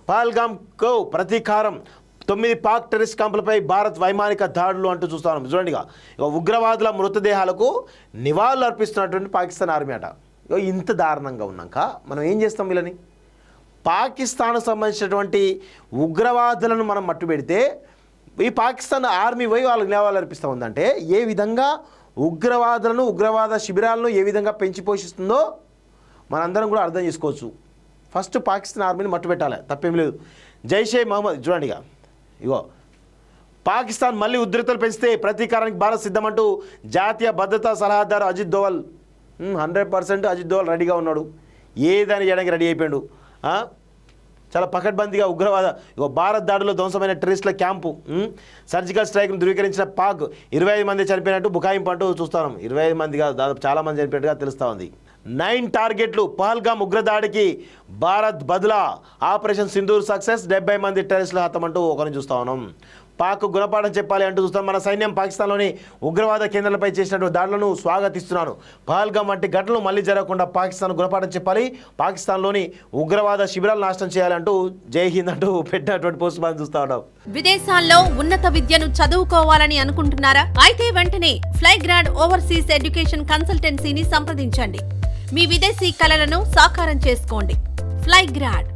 పహల్గామ్కు ప్రతీకారం 9 పాక్ టెర్రరిస్ట్ క్యాంపులపై భారత్ వైమానిక దాడులు అంటూ చూస్తాం. చూడండి, ఇక ఉగ్రవాదుల మృతదేహాలకు నివాళులు అర్పిస్తున్నటువంటి పాకిస్తాన్ ఆర్మీ అట. ఇంత దారుణంగా ఉన్నాక మనం ఏం చేస్తాం? వీళ్ళని పాకిస్తాన్కు సంబంధించినటువంటి ఉగ్రవాదులను మనం మట్టుపెడితే ఈ పాకిస్తాన్ ఆర్మీ పోయి వాళ్ళకి నివాళులు అర్పిస్తూ ఉందంటే ఏ విధంగా ఉగ్రవాదులను ఉగ్రవాద శిబిరాలను ఏ విధంగా పెంచి పోషిస్తుందో మనందరం కూడా అర్థం చేసుకోవచ్చు. ఫస్ట్ పాకిస్తాన్ ఆర్మీని మట్టుపెట్టాలి, తప్పేం లేదు. జైషే మహమ్మద్ చూడండి, ఇగో పాకిస్తాన్ మళ్ళీ ఉద్రిక్తలు పెంచితే ప్రతీకారానికి భారత్ సిద్ధమంటూ జాతీయ భద్రతా సలహాదారు అజిత్ దోవల్ 100% అజిత్ దోవల్ రెడీగా ఉన్నాడు. ఏదని చేయడానికి రెడీ అయిపోయాడు. చాలా పకడ్బందీగా ఉగ్రవాద భారత్ దాడిలో ధ్వంసమైన టెర్రరిస్టుల క్యాంపు సర్జికల్ స్ట్రైక్ను ధృవీకరించిన పాక్ 25 మంది చనిపోయినట్టు బుకాయింపు అంటూ చూస్తాం. 25 మందిగా దాదాపు చాలామంది చనిపోయినట్టుగా తెలుస్తూ ఉంది. 9 టార్గెట్లు పహల్గామ్ ఉగ్రదాడికి భారత్ బదులా ఆపరేషన్ సింధూర్ సక్సెస్ 70 మంది టెర్రరిస్టుల హతమంటూ ఒకరిని చూస్తా ఉన్నాం. పాక్ గుణపాఠం చెప్పాలి అంటూ చూస్తాం. మన సైన్యం పాకిస్తాన్లోని ఉగ్రవాద కేంద్రాలపై చేసినటువంటి దాడులను స్వాగతిస్తున్నాను. పహల్గామ్ వంటి ఘటనలు మళ్ళీ జరగకుండా పాకిస్తాన్ గుణపాఠం చెప్పాలి, పాకిస్తాన్లోని ఉగ్రవాద శిబిరాలు నాశనం చేయాలంటూ జై హింద్ అంటూ పెట్టినటువంటి పోస్ట్ మనం చూస్తా ఉన్నాం. విదేశాల్లో ఉన్నత విద్యను చదువుకోవాలని అనుకుంటున్నారా? అయితే వెంటనే ఫ్లైగ్రాడ్ ఓవర్సీస్ ఎడ్యుకేషన్ కన్సల్టెన్సీని సంప్రదించండి. మీ విదేశీ కలలను సాకారం చేసుకోండి. ఫ్లైగ్రాడ్